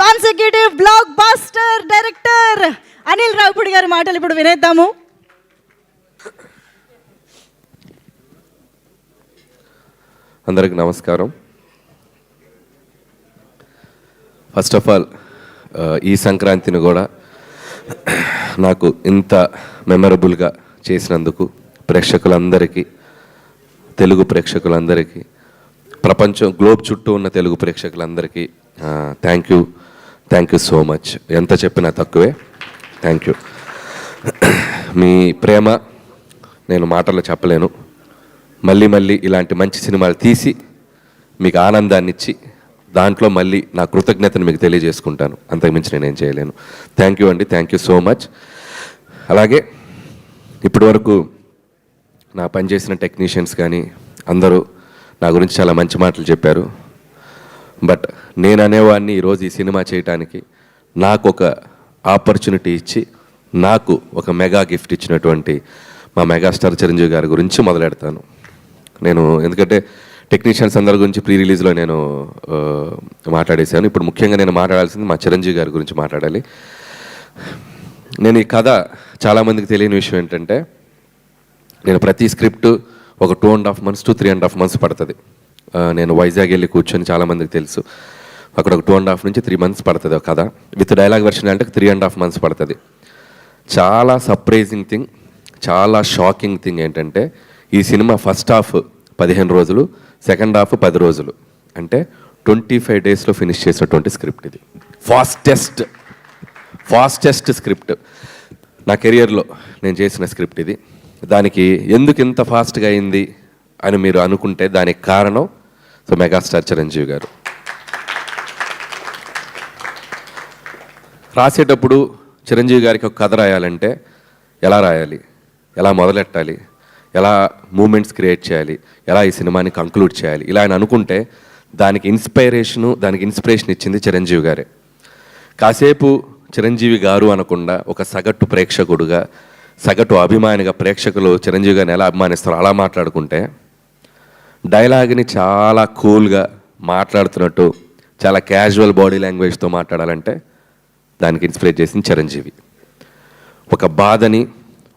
Consecutive block buster director Anil Ravipudi గారి మాటలు ఇప్పుడు వినేద్దాము. అందరికి నమస్కారం. ఫస్ట్ ఆఫ్ ఆల్ ఈ సంక్రాంతిని కూడా నాకు ఇంత మెమరబుల్గా చేసినందుకు ప్రేక్షకులందరికీ, తెలుగు ప్రేక్షకులందరికీ, ప్రపంచం గ్లోబ్ చుట్టూ ఉన్న తెలుగు ప్రేక్షకులందరికీ థ్యాంక్ యూ సో మచ్. ఎంత చెప్పినా తక్కువే. Thank you. మీ ప్రేమ నేను మాటల్లో చెప్పలేను. మళ్ళీ మళ్ళీ ఇలాంటి మంచి సినిమాలు తీసి మీకు ఆనందాన్ని ఇచ్చి దాంట్లో మళ్ళీ నా కృతజ్ఞతను మీకు తెలియజేసుకుంటాను. అంతకుమించి నేనేం చేయలేను. థ్యాంక్ యూ అండి. Thank you so much. అలాగే ఇప్పటి వరకు నా పనిచేసిన టెక్నీషియన్స్ కానీ అందరూ నా గురించి చాలా మంచి మాటలు చెప్పారు. బట్ నేను అనేవాడిని ఈరోజు ఈ సినిమా చేయడానికి నాకు ఒక ఆపర్చునిటీ ఇచ్చి నాకు ఒక మెగా గిఫ్ట్ ఇచ్చినటువంటి మా మెగాస్టార్ చిరంజీవి గారి గురించి మొదలెడతాను నేను. ఎందుకంటే టెక్నీషియన్స్ అందరి గురించి ప్రీ రిలీజ్లో నేను మాట్లాడేశాను. ఇప్పుడు ముఖ్యంగా నేను మాట్లాడాల్సింది మా చిరంజీవి గారి గురించి మాట్లాడాలి. నేను ఈ కథ చాలామందికి తెలియని విషయం ఏంటంటే, నేను ప్రతి స్క్రిప్ట్ ఒక 2.5 months to 3.5 months పడుతుంది. నేను వైజాగ్ వెళ్ళి కూర్చొని, చాలామందికి తెలుసు, అక్కడ ఒక 2.5 నుంచి 3 months పడుతుంది ఒక కథ. విత్ డైలాగ్ వెర్షన్ అంటే 3.5 months పడుతుంది. చాలా సర్ప్రైజింగ్ థింగ్, చాలా షాకింగ్ థింగ్ ఏంటంటే, ఈ సినిమా ఫస్ట్ హాఫ్ 15 రోజులు, సెకండ్ హాఫ్ 10 రోజులు, అంటే 25 daysలో ఫినిష్ చేసినటువంటి స్క్రిప్ట్ ఇది. ఫాస్టెస్ట్ స్క్రిప్ట్ నా కెరియర్లో నేను చేసిన స్క్రిప్ట్ ఇది. దానికి ఎందుకు ఇంత ఫాస్ట్గా అయింది అని మీరు అనుకుంటే దానికి కారణం మెగాస్టార్ చిరంజీవి గారు. రాసేటప్పుడు చిరంజీవి గారికి ఒక కథ రాయాలంటే ఎలా రాయాలి, ఎలా మొదలెట్టాలి, ఎలా మూమెంట్స్ క్రియేట్ చేయాలి, ఎలా ఈ సినిమాని కంక్లూడ్ చేయాలి, ఇలా ఆయన అనుకుంటే దానికి ఇన్స్పిరేషన్ ఇచ్చింది చిరంజీవి గారే. కాసేపు చిరంజీవి గారు అనకుండా ఒక సగటు ప్రేక్షకుడుగా, సగటు అభిమానిగా ప్రేక్షకులు చిరంజీవి గారిని ఎలా అభిమానిస్తారో అలా మాట్లాడుకుంటే, డైలాగ్ని చాలా కూల్గా మాట్లాడుతున్నట్టు చాలా క్యాజువల్ బాడీ లాంగ్వేజ్తో మాట్లాడాలంటే దానికి ఇన్స్పిరేట్ చేసింది చిరంజీవి. ఒక బాధని,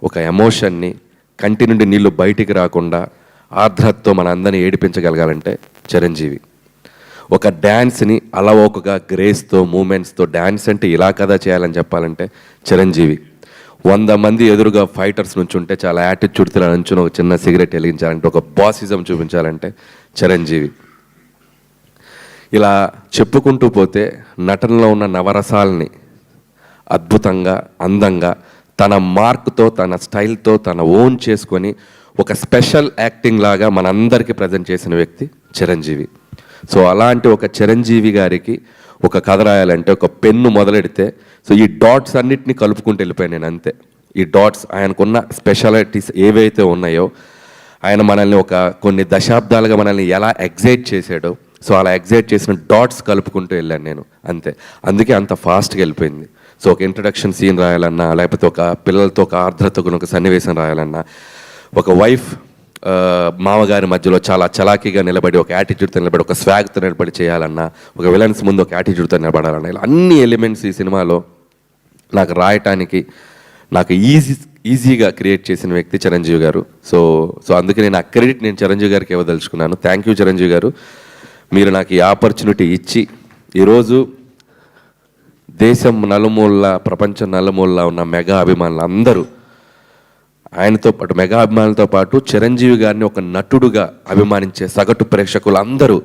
ఒక ఎమోషన్ని, కంటి నుండి నీళ్లు బయటికి రాకుండా ఆర్ద్రతతో మన అందరినీ ఏడిపించగలగాలంటే చిరంజీవి. ఒక డ్యాన్స్ని అలవోకగా గ్రేస్తో, మూమెంట్స్తో, డ్యాన్స్ అంటే ఇలా కదా చేయాలని చెప్పాలంటే చిరంజీవి. 100 మంది ఎదురుగా ఫైటర్స్ నుంచి ఉంటే చాలా యాటిట్యూడ్తో నుంచుని ఒక చిన్న సిగరెట్ వెలిగించాలంటే, ఒక బాసిజం చూపించాలంటే చిరంజీవి. ఇలా చెప్పుకుంటూ పోతే నటనలో ఉన్న నవరసాలని అద్భుతంగా, అందంగా, తన మార్క్తో, తన స్టైల్తో, తన ఓన్ చేసుకొని ఒక స్పెషల్ యాక్టింగ్ లాగా మనందరికీ ప్రజెంట్ చేసిన వ్యక్తి చిరంజీవి. సో అలాంటి ఒక చిరంజీవి గారికి ఒక కథ రాయాలంటే ఒక పెన్ను మొదలెడితే, సో ఈ డాట్స్ అన్నిటినీ కలుపుకుంటూ వెళ్ళిపోయాను నేను, అంతే. ఈ డాట్స్, ఆయనకున్న స్పెషాలిటీస్ ఏవైతే ఉన్నాయో, ఆయన మనల్ని కొన్ని దశాబ్దాలుగా మనల్ని ఎలా ఎగ్జైట్ చేశాడో, సో అలా ఎగ్జైట్ చేసిన డాట్స్ కలుపుకుంటూ వెళ్ళాను నేను, అంతే. అందుకే అంత ఫాస్ట్గా వెళ్ళిపోయింది. సో ఒక ఇంట్రడక్షన్ సీన్ రాయాలన్నా, లేకపోతే ఒక పిల్లలతో ఒక ఆర్ద్రతకు ఒక సన్నివేశం రాయాలన్నా, ఒక వైఫ్ మామగారి మధ్యలో చాలా చలాకీగా నిలబడి, ఒక యాటిట్యూడ్తో నిలబడి, ఒక స్వాగ్తో నిలబడి చేయాలన్నా, ఒక విలన్స్ ముందు ఒక యాటిట్యూడ్తో నిలబడాలన్నా, ఇలా అన్ని ఎలిమెంట్స్ ఈ సినిమాలో నాకు రాయటానికి నాకు ఈజీగా క్రియేట్ చేసిన వ్యక్తి చిరంజీవి గారు. సో అందుకే నేను ఆ క్రెడిట్ నేను చిరంజీవి గారికి ఇవ్వదలుచుకున్నాను. థ్యాంక్ యూ చిరంజీవి గారు. మీరు నాకు ఈ ఆపర్చునిటీ ఇచ్చి ఈరోజు దేశం నలుమూల, ప్రపంచం నలుమూల ఉన్న మెగా అభిమానులు అందరూ, ఆయనతో పాటు మెగా అభిమానులతో పాటు చిరంజీవి గారిని ఒక నటుడుగా అభిమానించే సగటు ప్రేక్షకులు అందరూ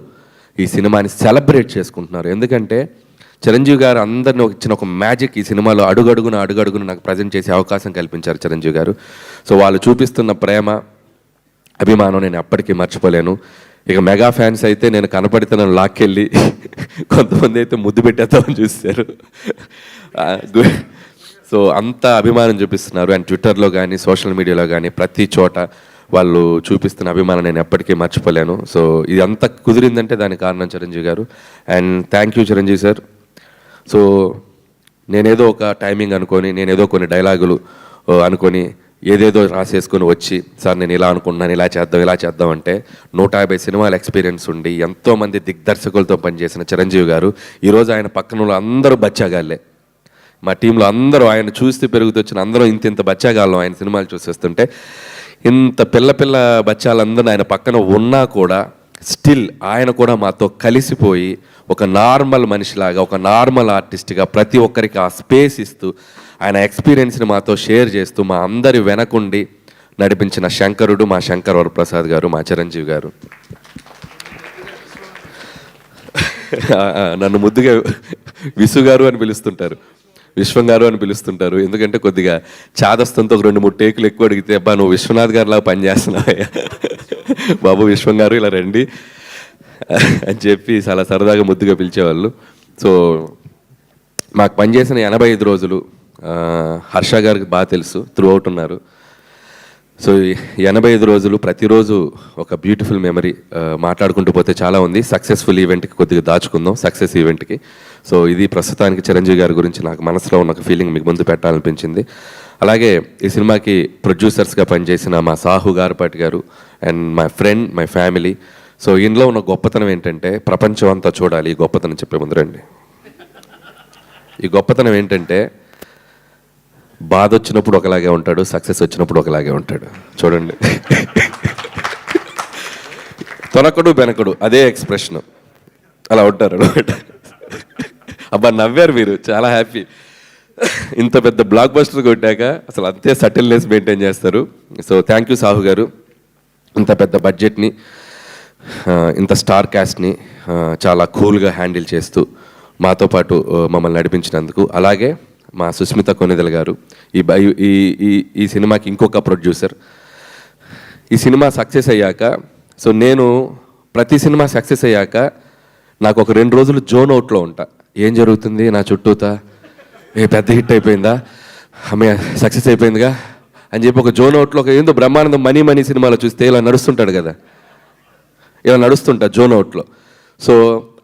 ఈ సినిమాని సెలబ్రేట్ చేసుకుంటున్నారు. ఎందుకంటే చిరంజీవి గారు అందరిని ఇచ్చిన ఒక మ్యాజిక్ ఈ సినిమాలో అడుగడుగున నాకు ప్రజెంట్ చేసే అవకాశం కల్పించారు చిరంజీవి గారు. సో వాళ్ళు చూపిస్తున్న ప్రేమ, అభిమానం నేను ఎప్పటికీ మర్చిపోలేను. ఇక మెగా ఫ్యాన్స్ అయితే నేను కనపడితే నన్ను లాక్కెళ్ళి కొంతమంది అయితే ముద్దు పెట్టేద్దామని చూస్తారు. సో అంత అభిమానం చూపిస్తున్నారు. అండ్ ట్విట్టర్లో కానీ, సోషల్ మీడియాలో కానీ, ప్రతి చోట వాళ్ళు చూపిస్తున్న అభిమానం నేను ఎప్పటికీ మర్చిపోలేను. సో ఇది అంత కుదిరిందంటే దానికి కారణం చిరంజీవి గారు. And thank you Chiranjeevi sir. So నేనేదో ఒక టైమింగ్ అనుకొని, నేనేదో కొన్ని డైలాగులు అనుకొని ఏదేదో రాసేసుకొని వచ్చి సార్ నేను ఇలా అనుకుంటున్నాను, ఇలా చేద్దాం అంటే 150 సినిమాల ఎక్స్పీరియన్స్ ఉండి ఎంతోమంది దిగ్దర్శకులతో పనిచేసిన చిరంజీవి గారు ఈరోజు ఆయన పక్కన అందరూ బచ్చాగాళ్ళే. మా టీంలో అందరూ ఆయన చూస్తే పెరుగుతొచ్చిన అందరూ ఇంత బచ్చాగాళ్ళం ఆయన సినిమాలు చూసేస్తుంటే, ఇంత పిల్ల బచ్చాలందరూ ఆయన పక్కన ఉన్నా కూడా స్టిల్ ఆయన కూడా మాతో కలిసిపోయి ఒక నార్మల్ మనిషిలాగా, ఒక నార్మల్ ఆర్టిస్ట్గా ప్రతి ఒక్కరికి ఆ స్పేస్ ఇస్తూ ఆయన ఎక్స్పీరియన్స్ని మాతో షేర్ చేస్తూ మా అందరి వెనకుండి నడిపించిన శంకరుడు మా శంకర్ వరప్రసాద్ గారు, మా చిరంజీవి గారు. నన్ను ముద్దుగా విసు గారు అని పిలుస్తుంటారు, విశ్వం గారు అని పిలుస్తుంటారు. ఎందుకంటే కొద్దిగా చాదస్తంతో ఒక 2-3 టేకులు ఎక్కువ అడిగితే అబ్బా నువ్వు విశ్వనాథ్ గారిలా పనిచేస్తున్నావయ్యా బాబు విశ్వం గారు ఇలా రండి అని చెప్పి చాలా సరదాగా ముద్దుగా పిలిచేవాళ్ళు. సో మాకు పనిచేసిన 85 రోజులు హర్ష గారికి బాగా తెలుసు, త్రూ అవుట్ ఉన్నారు. సో 85 రోజులు ప్రతిరోజు ఒక బ్యూటిఫుల్ మెమరీ. మాట్లాడుకుంటూ పోతే చాలా ఉంది. సక్సెస్ఫుల్ ఈవెంట్కి కొద్దిగా దాచుకుందాం, సక్సెస్ ఈవెంట్కి. సో ఇది ప్రస్తుతానికి చిరంజీవి గారి గురించి నాకు మనసులో ఉన్న ఒక ఫీలింగ్ మీకు ముందు పెట్టాలనిపించింది. అలాగే ఈ సినిమాకి ప్రొడ్యూసర్స్గా పనిచేసిన మా సాహు గారపాటి గారు and my friend, my family. So ఇందులో ఉన్న గొప్పతనం ఏంటంటే, ప్రపంచం అంతా చూడాలి ఈ గొప్పతనం చెప్పే ముందు రండి. ఈ గొప్పతనం ఏంటంటే, బాధ వచ్చినప్పుడు ఒకలాగే ఉంటాడు, సక్సెస్ వచ్చినప్పుడు ఒకలాగే ఉంటాడు. చూడండి, తొనకడు బెనకడు అదే ఎక్స్ప్రెషన్, అలా ఉంటారు అనమాట. అబ్బా నవ్వారు మీరు, చాలా హ్యాపీ. ఇంత పెద్ద బ్లాక్ బస్టర్ కొట్టాక అసలు అంతే సటిల్నెస్ మెయింటైన్ చేస్తారు. సో థ్యాంక్ యూ సాహు గారు, ఇంత పెద్ద బడ్జెట్ని, ఇంత స్టార్ క్యాస్ట్ని చాలా కూల్గా హ్యాండిల్ చేస్తూ మాతో పాటు మమ్మల్ని నడిపించినందుకు. అలాగే మా సుస్మిత కొనిదెల గారు, ఈ సినిమాకి ఇంకొక ప్రొడ్యూసర్. ఈ సినిమా సక్సెస్ అయ్యాక, సో నేను ప్రతి సినిమా సక్సెస్ అయ్యాక నాకు ఒక 2 రోజులు జోన్ అవుట్లో ఉంటా. ఏం జరుగుతుంది నా చుట్టూతా, పెద్ద హిట్ అయిపోయిందా, ఆమె సక్సెస్ అయిపోయిందిగా అని చెప్పి ఒక జోన్ అవుట్లో, ఒక ఏందో బ్రహ్మానందం మనీ సినిమాలో చూస్తే ఇలా నడుస్తుంటాడు కదా, ఇలా నడుస్తుంటా జోన్ అవుట్లో. సో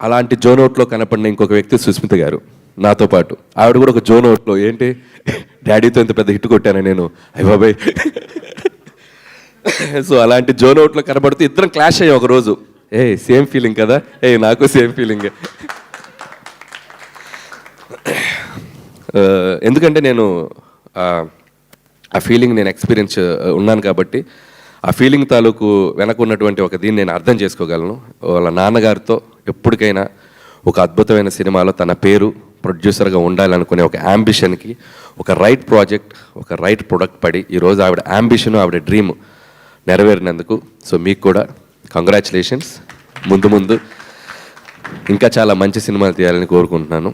అలాంటి జోన్ అవుట్లో కనపడిన ఇంకొక వ్యక్తి సుస్మిత గారు నాతో పాటు. ఆవిడ కూడా ఒక జోన్ అవుట్లో, ఏంటి డాడీతో ఇంత పెద్ద హిట్ కొట్టాను నేను, అయ్య బాబాయ్. సో అలాంటి జోన్ అవుట్లో కనబడుతూ ఇద్దరం క్లాష్ అయ్యాం ఒకరోజు. సేమ్ ఫీలింగ్ కదా, నాకు సేమ్ ఫీలింగ్. ఎందుకంటే నేను ఆ ఫీలింగ్ నేను ఎక్స్పీరియన్స్ ఉన్నాను కాబట్టి ఆ ఫీలింగ్ తాలూకు వెనక ఉన్నటువంటి ఒక దీన్ని నేను అర్థం చేసుకోగలను. వాళ్ళ నాన్నగారితో ఎప్పటికైనా ఒక అద్భుతమైన సినిమాలో తన పేరు ప్రొడ్యూసర్గా ఉండాలనుకునే ఒక యాంబిషన్కి ఒక రైట్ ప్రాజెక్ట్, ఒక రైట్ ప్రొడక్ట్ పడి ఈరోజు ఆవిడ యాంబిషన్, ఆవిడ డ్రీమ్ నెరవేరినందుకు సో మీకు కూడా కంగ్రాచులేషన్స్. ముందు ఇంకా చాలా మంచి సినిమాలు తీయాలని కోరుకుంటున్నాను.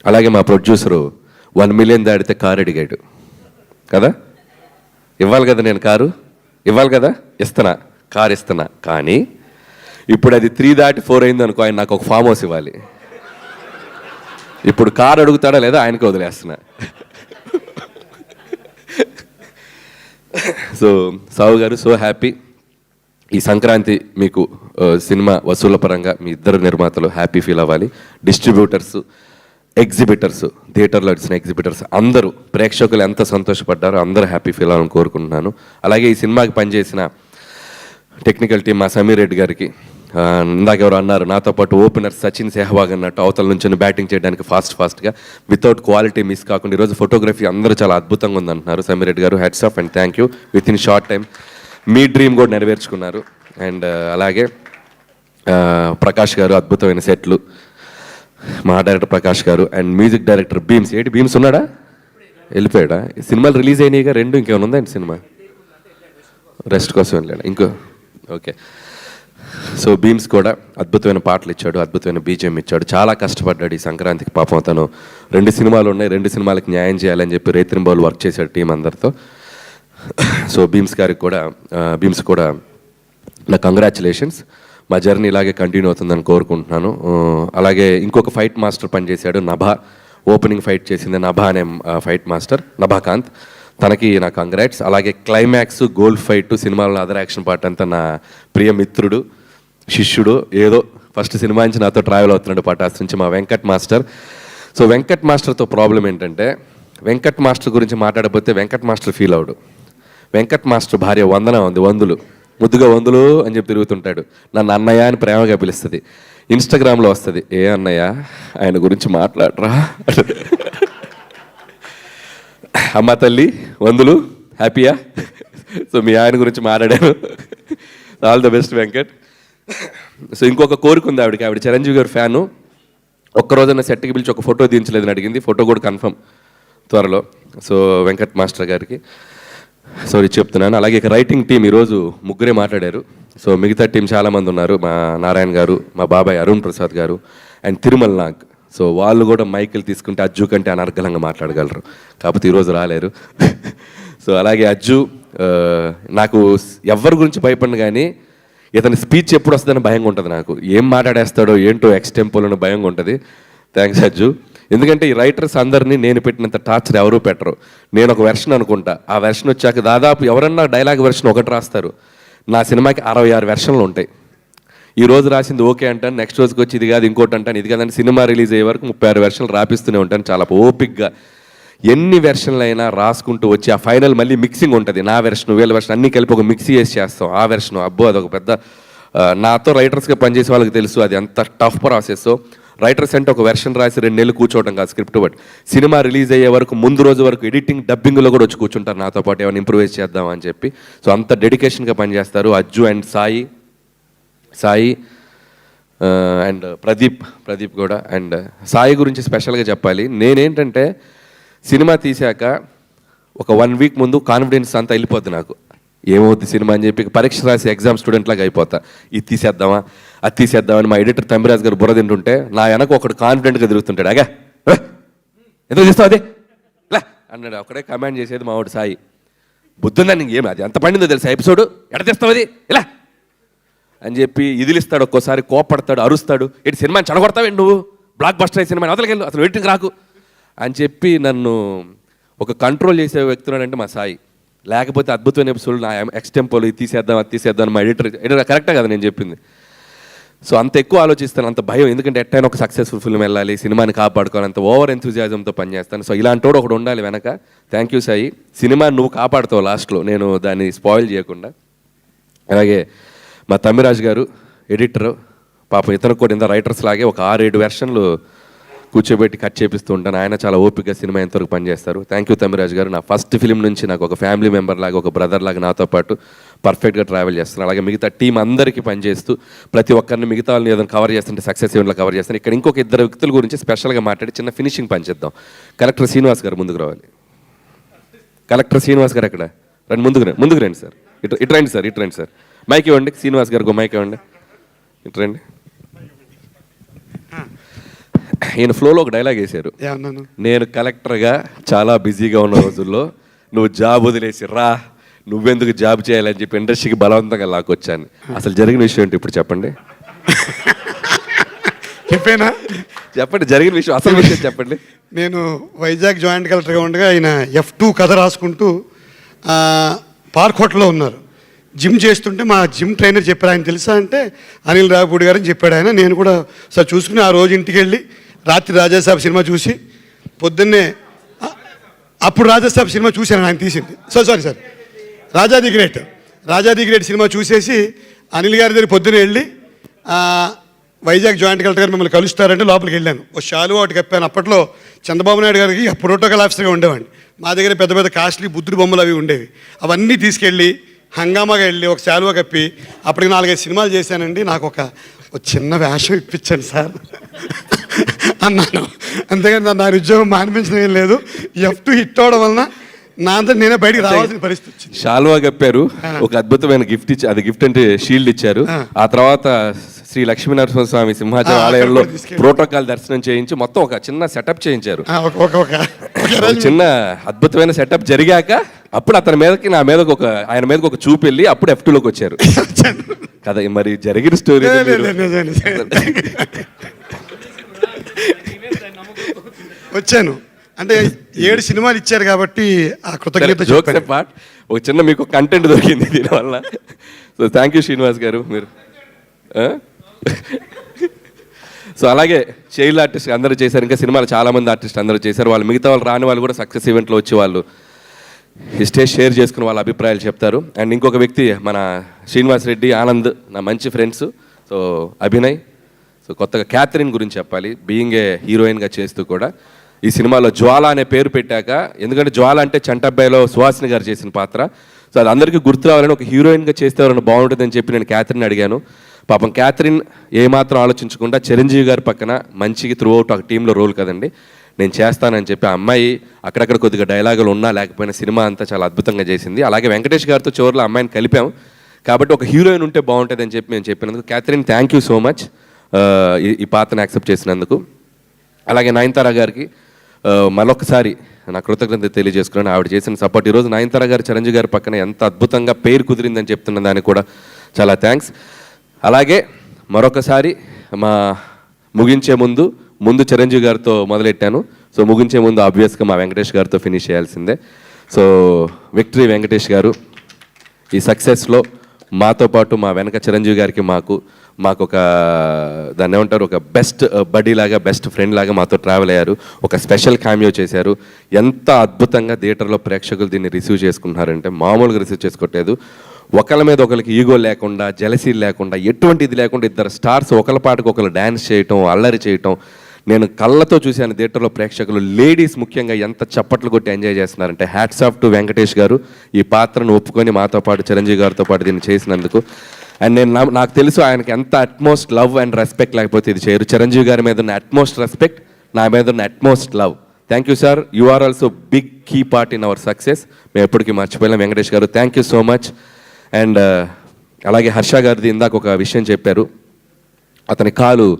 అలాగే మా ప్రొడ్యూసరు 1 మిలియన్ దాటితే కారు అడిగాడు కదా, ఇవ్వాలి కదా, నేను కారు ఇవ్వాలి కదా, కారు ఇస్తున్నా. కానీ ఇప్పుడు అది 3 దాటి 4 అయింది అనుకో, ఆయన నాకు ఒక ఫామ్ హౌస్ ఇవ్వాలి. ఇప్పుడు కారు అడుగుతాడా లేదా ఆయనకి వదిలేస్తున్నా. సో సావు గారు, సో హ్యాపీ. ఈ సంక్రాంతి మీకు సినిమా వసూళ్ల పరంగా మీ ఇద్దరు నిర్మాతలు హ్యాపీ ఫీల్ అవ్వాలి. డిస్ట్రిబ్యూటర్స్, ఎగ్జిబిటర్స్, థియేటర్లో వచ్చిన ఎగ్జిబిటర్స్ అందరూ, ప్రేక్షకులు ఎంత సంతోషపడ్డారో అందరూ హ్యాపీ ఫీల్ అవ్వాలని కోరుకుంటున్నాను. అలాగే ఈ సినిమాకి పనిచేసిన టెక్నికల్ టీం, మా సమీర్ రెడ్డి గారికి, ఇందాక ఎవరు అన్నారు నాతో పాటు ఓపెనర్ సచిన్ సెహ్వాగ్ అన్నట్టు అవతల నుంచి బ్యాటింగ్ చేయడానికి ఫాస్ట్గా వితౌట్ క్వాలిటీ మిస్ కాకుండా ఈరోజు ఫోటోగ్రఫీ అందరూ చాలా అద్భుతంగా ఉందంటున్నారు. సమీర్ రెడ్డి గారు, hats off and thank you. With in short time me dream కూడా నెరవేర్చుకున్నారు. అండ్ అలాగే ప్రకాష్ గారు, అద్భుతమైన సెట్లు, మా డైరెక్టర్ ప్రకాష్ గారు and music director Bheems. Bheems ఉన్నాడా, వెళ్ళిపోయాడా? సినిమాలు రిలీజ్ అయినాయిగా 2, ఇంకేమైనా ఉందా అండి సినిమా? రెస్ట్ కోసం వెళ్ళాడు ఇంకో. ఓకే, సో భీమ్స్ కూడా అద్భుతమైన పాటలు ఇచ్చాడు, అద్భుతమైన బీజిఎం ఇచ్చాడు. చాలా కష్టపడ్డాడు ఈ సంక్రాంతికి. పాపం తను 2 సినిమాలు ఉన్నాయి, 2 సినిమాలకి న్యాయం చేయాలని చెప్పి రేత్రింబౌలు వర్క్ చేశాడు టీం అందరితో. సో భీమ్స్ కూడా నా కంగ్రాచులేషన్స్. మా జర్నీ ఇలాగే కంటిన్యూ అవుతుందని కోరుకుంటున్నాను. అలాగే ఇంకొక ఫైట్ మాస్టర్ పనిచేశాడు, నభా. ఓపెనింగ్ ఫైట్ చేసింది నభా అనే ఫైట్ మాస్టర్, నభాకాంత్. తనకి నా కంగ్రాట్స్. అలాగే క్లైమాక్స్, గోల్డ్ ఫైట్, సినిమాలో అదర్ యాక్షన్ పార్ట్ అంతా నా ప్రియ మిత్రుడు, శిష్యుడు, ఏదో ఫస్ట్ సినిమా నుంచి నాతో ట్రావెల్ అవుతున్నాడు పటాస్ నుంచి, మా వెంకట్ మాస్టర్. సో వెంకట్ మాస్టర్తో ప్రాబ్లం ఏంటంటే వెంకట్ మాస్టర్ గురించి మాట్లాడకపోతే వెంకట్ మాస్టర్ ఫీల్ అవడు. వెంకట్ మాస్టర్ భార్య వందన ఉంది, వందులు, ముద్దుగా వందులు అని చెప్పి తిరుగుతుంటాడు. నన్ను అన్నయ్య అని ప్రేమగా పిలుస్తుంది. ఇన్స్టాగ్రామ్లో వస్తుంది, ఏ అన్నయ్య ఆయన గురించి మాట్లాడరా. అమ్మ తల్లి వందులు, హ్యాపీయా? సో మీ ఆయన గురించి మాట్లాడాను. All the best Venkat. So ఇంకొక కోరిక ఉంది ఆవిడకి. ఆవిడ చిరంజీవి గారు ఫ్యాను. ఒక్కరోజున సెట్కి పిలిచి ఒక ఫోటో దించలేదని అడిగింది. ఫోటో కూడా కన్ఫర్మ్ త్వరలో. సో వెంకట్ మాస్టర్ గారికి సారీ చెప్తున్నాను. అలాగే ఇక రైటింగ్ టీం ఈరోజు ముగ్గురే మాట్లాడారు. సో మిగతా టీం చాలామంది ఉన్నారు. మా నారాయణ గారు, మా బాబాయ్ అరుణ్ ప్రసాద్ గారు అండ్ తిరుమల నాగ్. సో వాళ్ళు కూడా మైకులు తీసుకుంటే అజ్జు కంటే అనర్గళంగా మాట్లాడగలరు. కాకపోతే ఈరోజు రాలేరు. సో అలాగే అజ్జు, నాకు ఎవరి గురించి భయపడిన కానీ ఇతని స్పీచ్ ఎప్పుడు వస్తుందని భయంగా ఉంటుంది నాకు. ఏం మాట్లాడేస్తాడో ఏంటో ఎక్స్టెంపోలో భయంగా ఉంటుంది. థ్యాంక్స్ అజ్జు. ఎందుకంటే ఈ రైటర్స్ అందరినీ నేను పెట్టినంత టార్చర్ ఎవరూ పెట్టరు. నేను ఒక వెర్షన్ అనుకుంటా, ఆ వెర్షన్ వచ్చాక దాదాపు ఎవరన్నా డైలాగ్ వెర్షన్ ఒకటి రాస్తారు. నా సినిమాకి 66 వెర్షన్లు ఉంటాయి. ఈ రోజు రాసింది ఓకే అంటాను, నెక్స్ట్ రోజుకి వచ్చి ఇది కాదు ఇంకోటి అంటాను, ఇది కాదని సినిమా రిలీజ్ అయ్యే వరకు 36 వెర్షన్లు రాపిస్తూనే ఉంటాను. చాలా ఓపిక్గా ఎన్ని వెర్షన్లు అయినా రాసుకుంటూ వచ్చి ఆ ఫైనల్ మళ్ళీ మిక్సింగ్ ఉంటుంది. నా వెర్షన్, వీళ్ళ వెర్షన్ అన్నీ కలిపి ఒక మిక్సీ వేసి చేస్తాం. ఆ వెర్షన్ అబ్బో అదొక పెద్ద, నాతో రైటర్స్గా పనిచేసే వాళ్ళకి తెలుసు అది ఎంత టఫ్ ప్రాసెస్. రైటర్స్ అంటే ఒక వెర్షన్ రాసి 2 నెలలు కూర్చోవడం కాదు స్క్రిప్ట్, బట్ సినిమా రిలీజ్ అయ్యే వరకు ముందు రోజు వరకు ఎడిటింగ్, డబ్బింగ్లో కూడా వచ్చి కూర్చుంటారు నాతో పాటు ఏమైనా ఇంప్రూవైజ్ చేద్దామని చెప్పి. సో అంత డెడికేషన్గా పనిచేస్తారు అజ్జు అండ్ సాయి అండ్ ప్రదీప్ కూడా. అండ్ సాయి గురించి స్పెషల్గా చెప్పాలి. నేనేంటంటే సినిమా తీశాక ఒక 1 వీక్ ముందు కాన్ఫిడెన్స్ అంతా వెళ్ళిపోద్ది నాకు. ఏమవుతుంది సినిమా అని చెప్పి పరీక్ష రాసి ఎగ్జామ్ స్టూడెంట్ లాగా అయిపోతా. ఇది తీసేద్దామా అది తీసేద్దామని మా ఎడిటర్ తమ్మిరాజు గారు బుర్ర తింటుంటే నా వెనక ఒకడు కాన్ఫిడెంట్గా తిరుగుతుంటాడు. అగా ఎందుకు తీస్తావు అది ఇలా అన్నాడు. ఒకడే కమాండ్ చేసేది మా వాడు సాయి. బుద్ధుందా నీకు? ఏమి అది ఎంత పండిందో తెలుసా ఎపిసోడ్, ఎడ తీస్తావు అది ఇలా అని చెప్పి ఇదిలిస్తాడు. ఒక్కోసారి కోపడతాడు, అరుస్తాడు. ఏంటి సినిమాని చెడగొడతావేంటి నువ్వు, బ్లాక్ బస్టర్ అయ్యే సినిమాని అవతలకెళ్ళు, అసలు వెయిటింగ్ రాకు అని చెప్పి నన్ను ఒక కంట్రోల్ చేసే వ్యక్తున్నాడంటే మా సాయి. లేకపోతే అద్భుతమైన ఎపిసోడ్ నా ఎక్స్టెంపోలు ఇది తీసేద్దాం అది తీసేద్దాం మా ఎడిటర్ కరెక్టే కదా నేను చెప్పింది. సో అంత ఎక్కువ ఆలోచిస్తాను, అంత భయం. ఎందుకంటే ఎట్టైనా ఒక సక్సెస్ఫుల్ ఫిల్మ్ వెళ్ళాలి, సినిమాని కాపాడుకోవాలి, అంత ఓవర్ ఎంతూజియాజంతో పనిచేస్తాను. సో ఇలాంటి వాడు ఒకడు ఉండాలి వెనక. Thank you Sai. సినిమా నువ్వు కాపాడుతావు లాస్ట్లో, నేను దాన్ని స్పాయిల్ చేయకుండా. అలాగే మా తమ్మిరాజు గారు ఎడిటరు, పాపం ఇతను కూడా ఇంత రైటర్స్ లాగే ఒక 6-7 వెర్షన్లు కూర్చోబెట్టి కట్ చేపిస్తూ ఉంటాను. ఆయన చాలా ఓపికగా సినిమా ఎంతవరకు పనిచేస్తారు. థ్యాంక్ యూ తమ్మిరాజు గారు. నా ఫస్ట్ ఫిలిం నుంచి నాకు ఒక ఫ్యామిలీ మెంబర్ లాగా, ఒక బ్రదర్ లాగా నాతో పాటు పర్ఫెక్ట్గా ట్రావెల్ చేస్తాను. అలాగే మిగతా టీం అందరికీ పనిచేస్తూ ప్రతి ఒక్కరిని మిగతా వాళ్ళని ఏదైనా కవర్ చేస్తుంటే సక్సెస్ ఈవెంట్లో కవర్ చేస్తాను. ఇక్కడ ఇంకొక 2 వ్యక్తుల గురించి స్పెషల్గా మాట్లాడి చిన్న ఫినిషింగ్ పనిచేద్దాం. కలెక్టర్ శ్రీనివాస్ గారు ముందుకు రావాలి. కలెక్టర్ శ్రీనివాస్ గారు ఎక్కడ రండి, ముందుకు రండి సార్. ఇటు రండి సార్. మైక్ ఇవ్వండి శ్రీనివాస్ గారికి, మైక్ ఇవ్వండి. ఇటు రండి. ఈయన ఫ్లోలో ఒక డైలాగ్ వేశారు. నేను కలెక్టర్గా చాలా బిజీగా ఉన్న రోజుల్లో నువ్వు జాబ్ వదిలేసి రా, నువ్వెందుకు జాబ్ చేయాలని చెప్పి ఇండస్ట్రీకి బలవంతంగా లాక్కొచ్చాను. అసలు జరిగిన విషయం ఏంటి ఇప్పుడు చెప్పండి. చెప్పండి జరిగిన విషయం, అసలు విషయం చెప్పండి. నేను వైజాగ్ జాయింట్ కలెక్టర్గా ఉండగా ఆయన F2 కథ రాసుకుంటూ పార్క్ హోటల్లో ఉన్నారు. జిమ్ చేస్తుంటే మా జిమ్ ట్రైనర్ చెప్పారు, ఆయన తెలుసా అంటే అనిల్ రావిపూడి గారు అని చెప్పాడు ఆయన. నేను కూడా సార్ చూసుకుని ఆ రోజు ఇంటికి వెళ్ళి రాత్రి రాజాసాబ్ సినిమా చూసి పొద్దున్నే, అప్పుడు రాజాసాబ్ సినిమా చూశాను ఆయన తీసింది. Sorry Raja the great cinema చూసేసి అనిల్ గారి దగ్గర పొద్దున్నే వెళ్ళి వైజాగ్ జాయింట్ కలెక్టర్ గారు మిమ్మల్ని కలుస్తారంటే లోపలికి వెళ్ళాను. ఓ షాలు ఒకటి కప్పాను. అప్పట్లో చంద్రబాబు నాయుడు గారికి ప్రోటోకాల్ ఆఫీసర్గా ఉండేవాడిని. మా దగ్గర పెద్ద పెద్ద కాస్ట్లీ బుద్ధుడి బొమ్మలు అవి ఉండేవి. అవన్నీ తీసుకెళ్ళి హంగామాగా వెళ్ళి ఒక శాలువ కప్పి అప్పటికి 4-5 సినిమాలు చేశానండి. నాకు ఒక చిన్న వేషం ఇప్పించాను సార్ అన్నాను. అంతేగాని నా ఉద్యోగం మానిపించడం ఏం లేదు. F2 హిట్ అవడం వలన నా అంతా నేనే బయటికి రావాల్సిన పరిస్థితి వచ్చింది. శాలువా కప్పారు, ఒక అద్భుతమైన గిఫ్ట్ ఇచ్చి, అది గిఫ్ట్ అంటే షీల్డ్ ఇచ్చారు. ఆ తర్వాత శ్రీ లక్ష్మీనరసింహస్వామి సింహాచలం ఆలయంలో ప్రోటోకాల్ దర్శనం చేయించి మొత్తం ఒక చిన్న సెటప్ చేయించారు. చిన్న అద్భుతమైన సెటప్ జరిగాక అప్పుడు అతని మీదకి ఆయన మీదకి ఒక చూపు వెళ్ళి అప్పుడు F2లోకి వచ్చారు కదా. మరి జరిగిన స్టోరీ వచ్చాను అంటే 7 సినిమాలు ఇచ్చారు కాబట్టి ఆ కృతజ్ఞత. జోక్స్ అపార్ట్, ఒక చిన్న మీకు కంటెంట్ దొరికింది దీనివల్ల. సో థ్యాంక్ యూ శ్రీనివాస్ గారు. మీరు సో అలాగే చైల్డ్ ఆర్టిస్ట్ అందరూ చేశారు, ఇంకా సినిమాలు చాలామంది ఆర్టిస్ట్ అందరూ చేశారు. వాళ్ళు మిగతా వాళ్ళు రాని వాళ్ళు కూడా సక్సెస్ ఈవెంట్లో వచ్చి వాళ్ళు స్టేజ్ షేర్ చేసుకుని వాళ్ళ అభిప్రాయాలు చెప్తారు. అండ్ ఇంకొక వ్యక్తి మన శ్రీనివాస్ రెడ్డి, ఆనంద్ నా మంచి ఫ్రెండ్స్. సో అభినయ్, సో కొత్తగా క్యాథరిన్ గురించి చెప్పాలి. బీయింగ్ ఏ హీరోయిన్గా చేస్తూ కూడా ఈ సినిమాలో జ్వాల అనే పేరు పెట్టాక, ఎందుకంటే జ్వాల అంటే చంటబ్బాయిలో సుహాసిని గారు చేసిన పాత్ర, సో అది అందరికీ గుర్తు రావాలని ఒక హీరోయిన్గా చేస్తే ఎవరైనా బాగుంటుందని చెప్పి నేను క్యాథరిన్ అడిగాను. పాపం క్యాథరిన్ ఏమాత్రం ఆలోచించకుండా చిరంజీవి గారి పక్కన మంచిగా త్రూ అవుట్ ఒక టీంలో రోల్ కదండి, నేను చేస్తానని చెప్పి ఆ అమ్మాయి అక్కడక్కడ కొద్దిగా డైలాగులు ఉన్నా లేకపోయినా సినిమా అంతా చాలా అద్భుతంగా చేసింది. అలాగే వెంకటేష్ గారితో చివరిలో అమ్మాయిని కలిపాం కాబట్టి ఒక హీరోయిన్ ఉంటే బాగుంటుంది అని చెప్పి మేము చెప్పినందుకు Catherine thank you so much ఈ పాత్రను యాక్సెప్ట్ చేసినందుకు. అలాగే నయనతార గారికి మరొకసారి నా కృతజ్ఞత తెలియజేసుకున్నాను. ఆవిడ చేసిన సపోర్ట్, ఈరోజు నయనతార గారు చిరంజీవి గారి పక్కన ఎంత అద్భుతంగా పేరు కుదిరిందని చెప్తున్న దానికి కూడా చాలా థ్యాంక్స్. అలాగే మరొకసారి ముగించే ముందు చిరంజీవి గారితో మొదలెట్టాను, సో ముగించే ముందు ఆబ్వియస్గా మా వెంకటేష్ గారితో ఫినిష్ చేయాల్సిందే. సో విక్టరీ వెంకటేష్ గారు ఈ సక్సెస్లో మాతో పాటు మా వెనక చిరంజీవి గారికి మాకు ఒక దాన్ని ఏమంటారు, ఒక బెస్ట్ బడీ లాగా, బెస్ట్ ఫ్రెండ్ లాగా మాతో ట్రావెల్ అయ్యారు. ఒక స్పెషల్ క్యామియో చేశారు. ఎంత అద్భుతంగా థియేటర్లో ప్రేక్షకులు దీన్ని రిసీవ్ చేసుకుంటున్నారంటే మామూలుగా రిసీవ్ చేసుకోవట్లేదు. ఒకళ్ళ మీద ఒకరికి ఈగో లేకుండా, జెలసీ లేకుండా, ఎటువంటి ఇది లేకుండా ఇద్దరు స్టార్స్ ఒకళ్ళ పాటుకు ఒకరు డ్యాన్స్ చేయటం, అల్లరి చేయటం నేను కళ్ళతో చూశాను. థియేటర్లో ప్రేక్షకులు, లేడీస్ ముఖ్యంగా ఎంత చప్పట్లు కొట్టి ఎంజాయ్ చేస్తున్నారంటే హ్యాట్స్ ఆఫ్ టు వెంకటేష్ గారు ఈ పాత్రను ఒప్పుకొని మాతో పాటు చిరంజీవి గారితో పాటు దీన్ని చేసినందుకు. అండ్ నాకు తెలుసు ఆయనకి ఎంత అట్మోస్ట్ లవ్ అండ్ రెస్పెక్ట్ లేకపోతే ఇది చేయరు. చిరంజీవి గారి మీద ఉన్న అట్మోస్ట్ రెస్పెక్ట్, నా మీద ఉన్న utmost love. Thank you sir, you are also big key part in our success. మేము ఎప్పటికీ మర్చిపోయాం. Venkatesh garu thank you so much. And అలాగే హర్ష గారిది ఇందాక ఒక విషయం చెప్పారు, అతని కాలు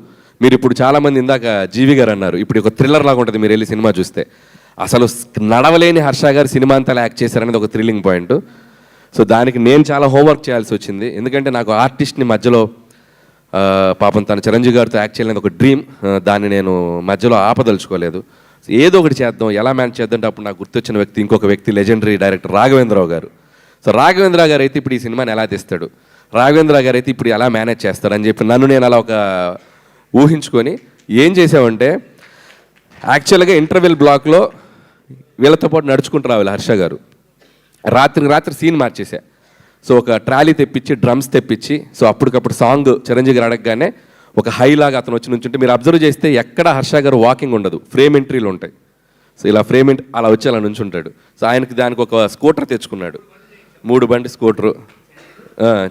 మీరు ఇప్పుడు చాలామంది ఇందాక జీవి గారు అన్నారు, ఇప్పుడు ఒక థ్రిల్లర్ లాగా ఉంటుంది మీరు వెళ్ళి సినిమా చూస్తే. అసలు నడవలేని హర్ష గారు సినిమా అంతా యాక్ట్ చేశారనేది ఒక థ్రిల్లింగ్ పాయింట్. సో దానికి నేను చాలా హోంవర్క్ చేయాల్సి వచ్చింది, ఎందుకంటే నాకు ఆర్టిస్ట్ని మధ్యలో పాపం తన చిరంజీవి గారితో యాక్ట్ చేయాలని ఒక డ్రీమ్, దాన్ని నేను మధ్యలో ఆపదలుచుకోలేదు. ఏదో ఒకటి చేద్దాం, ఎలా మేనేజ్ చేద్దాం. అప్పుడు నాకు గుర్తొచ్చిన వ్యక్తి ఇంకొక వ్యక్తి, లెజెండరీ డైరెక్టర్ రాఘవేంద్రరావు గారు. సో రాఘవేంద్ర గారు అయితే ఇప్పుడు ఈ సినిమాని ఎలా తెస్తాడు, రాఘవేంద్ర గారు అయితే ఇప్పుడు ఎలా మేనేజ్ చేస్తారని చెప్పి నన్ను నేను అలా ఒక ఊహించుకొని ఏం చేసామంటే, యాక్చువల్గా ఇంటర్వెల్ బ్లాక్లో వీళ్ళతో పాటు నడుచుకుంటూ రావాలి హర్ష గారు. రాత్రి సీన్ మార్చేసా. సో ఒక ట్రాలీ తెప్పించి, డ్రమ్స్ తెప్పించి, సో అప్పటికప్పుడు సాంగ్ చిరంజీవి గారు అడగగానే ఒక హైలాగా అతను వచ్చి నుంచుంటే మీరు అబ్జర్వ్ చేస్తే ఎక్కడ హర్ష గారు వాకింగ్ ఉండదు, ఫ్రేమ్ ఎంట్రీలు ఉంటాయి. సో ఇలా అలా వచ్చి అలా నుంచుంటాడు. సో ఆయనకి దానికి ఒక స్కూటర్ తెచ్చుకున్నాడు, 3 బండి స్కూటరు,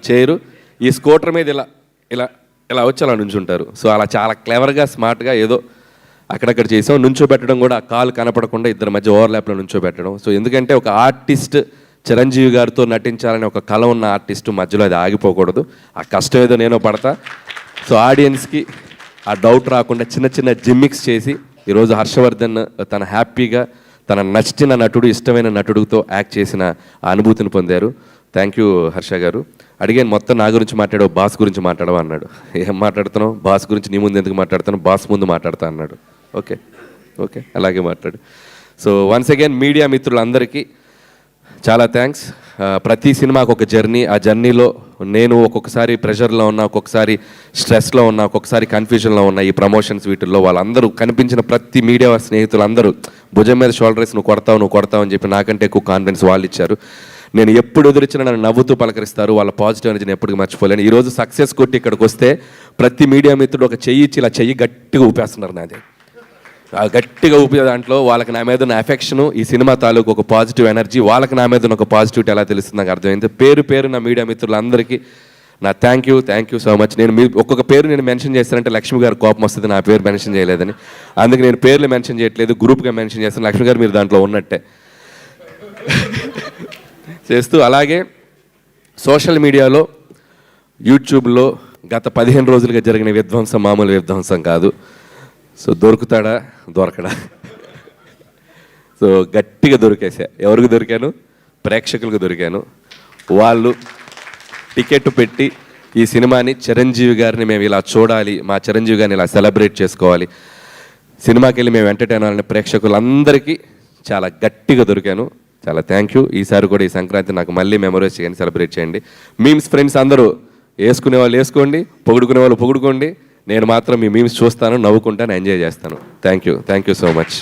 చైరు. ఈ స్కూటర్ మీద ఇలా వచ్చి అలా నుంచుంటారు. సో అలా చాలా క్లెవర్గా, స్మార్ట్గా ఏదో అక్కడక్కడ చేసాం. నుంచోబెట్టడం కూడా ఆ కాలు కనపడకుండా ఇద్దరి మధ్య ఓవర్లాప్లో నుంచోబెట్టడం. సో ఎందుకంటే ఒక ఆర్టిస్ట్ చిరంజీవి గారితో నటించాలని ఒక కళ ఉన్న ఆర్టిస్ట్ మధ్యలో అది ఆగిపోకూడదు. ఆ కష్టం ఏదో నేను పడతా. సో ఆడియన్స్కి ఆ డౌట్ రాకుండా చిన్న జిమ్మిక్స్ చేసి ఈరోజు హర్షవర్ధన్ తన హ్యాపీగా తన నచ్చిన నటుడు, ఇష్టమైన నటుడితో యాక్ట్ చేసిన ఆ అనుభూతిని పొందారు. థ్యాంక్ యూ హర్ష గారు. అడిగాను మొత్తం నా గురించి మాట్లాడావు, బాస్ గురించి మాట్లాడవా అన్నాడు. ఏం మాట్లాడుతున్నావు, బాస్ గురించి నీ ముందు ఎందుకు మాట్లాడుతాను, బాస్ ముందు మాట్లాడతా అన్నాడు. ఓకే అలాగే మాట్లాడు. సో వన్స్ అగైన్ మీడియా మిత్రులందరికీ చాలా థ్యాంక్స్. ప్రతి సినిమాకు ఒక జర్నీ, ఆ జర్నీలో నేను ఒక్కొక్కసారి ప్రెషర్లో ఉన్నా, ఒక్కొక్కసారి స్ట్రెస్లో ఉన్నా, ఒక్కొక్కసారి కన్ఫ్యూజన్లో ఉన్నా. ఈ ప్రమోషన్స్ వీటిల్లో వాళ్ళందరూ కనిపించిన ప్రతి మీడియా స్నేహితులందరూ భుజం మీద షోల్డర్ వేసి నువ్వు కొడతావు అని చెప్పి నాకంటే ఎక్కువ కాన్ఫిడెన్స్ వాళ్ళు ఇచ్చారు. నేను ఎప్పుడు ఎదురిచ్చినా నన్ను నవ్వుతూ పలకరిస్తారు. వాళ్ళ పాజిటివ్ ఎనర్జీని ఎప్పటికీ మర్చిపోలేను. ఈరోజు సక్సెస్ కొట్టి ఇక్కడికి వస్తే ప్రతి మీడియా మిత్రుడు ఒక చెయ్యి ఇచ్చి ఇలా చెయ్యి గట్టిగా ఊపేస్తున్నారు నాది. ఆ గట్టిగా ఊపే దాంట్లో వాళ్ళకి నా మీద ఉన్న ఎఫెక్షను, ఈ సినిమా తాలూకు ఒక పాజిటివ్ ఎనర్జీ, వాళ్ళకి నా మీద ఉన్న ఒక పాజిటివిటీ ఎలా తెలుస్తుంది నాకు అర్థమైంది. పేరు నా మీడియా మిత్రులందరికీ నా థ్యాంక్ యూ సో మచ్. నేను మీ ఒక్కొక్క పేరు నేను మెన్షన్ చేస్తానంటే లక్ష్మి గారు కోపం వస్తుంది నా పేరు మెన్షన్ చేయలేదని. అందుకే నేను పేర్లు మెన్షన్ చేయట్లేదు, గ్రూప్గా మెన్షన్ చేస్తాను. లక్ష్మి గారు మీరు దాంట్లో ఉన్నట్టే చేస్తూ. అలాగే సోషల్ మీడియాలో, యూట్యూబ్లో గత 15 రోజులుగా జరిగిన విధ్వంసం మామూలు విధ్వంసం కాదు. సో దొరకడా సో గట్టిగా దొరికేసా. ఎవరికి దొరికాను? ప్రేక్షకులకు దొరికాను. వాళ్ళు టికెట్ పెట్టి ఈ సినిమాని, చిరంజీవి గారిని మేము ఇలా చూడాలి, మా చిరంజీవి గారిని ఇలా సెలబ్రేట్ చేసుకోవాలి, సినిమాకి వెళ్ళి మేము ఎంటర్టైన్ అవ్వాలని ప్రేక్షకులందరికీ చాలా గట్టిగా దొరికాను. చాలా థ్యాంక్ యూ. ఈసారి కూడా ఈ సంక్రాంతి నాకు మళ్ళీ మెమరీస్ చేయండి, సెలబ్రేట్ చేయండి. మీమ్స్ ఫ్రెండ్స్ అందరూ వేసుకునే వాళ్ళు వేసుకోండి, పొగుడుకునే వాళ్ళు పొగుడుకోండి. నేను మాత్రం మీ మీమ్స్ చూస్తాను, నవ్వుకుంటాను, ఎంజాయ్ చేస్తాను. Thank you so much.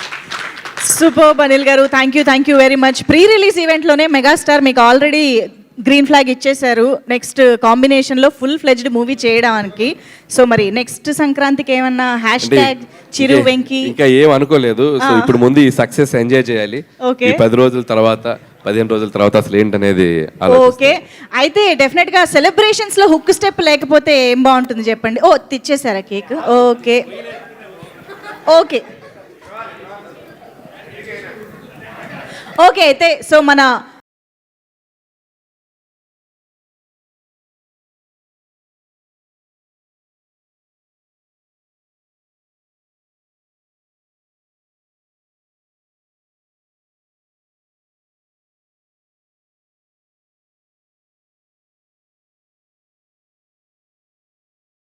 Super Anil garu, thank you very much. Pre release ఈవెంట్లోనే మెగాస్టార్ మీకు ఆల్రెడీ గ్రీన్ ఫ్లాగ్ ఇచ్చేశారు నెక్స్ట్ కాంబినేషన్లో ఫుల్ ఫ్లెడ్జ్డ్ మూవీ చేయడానికి. సో మరి నెక్స్ట్ సంక్రాంతికి ఏమన్నా #, చిరు వెంకీ ఇంకా ఏం అనుకోలేదు. సో ఇప్పుడు ముందు ఈ సక్సెస్ ఎంజాయ్ చేయాలి. Okay. ఈ 10 రోజుల తర్వాత 15 రోజుల తర్వాత అసలు ఏంటనేది ఓకే. అయితే డెఫినెట్ గా సెలబ్రేషన్స్ లో హుక్ స్టెప్ లేకపోతే ఏం బాగుంటుంది చెప్పండి. ఓ తెచ్చేసారా కేక్? Okay okay okay. అయితే సో మన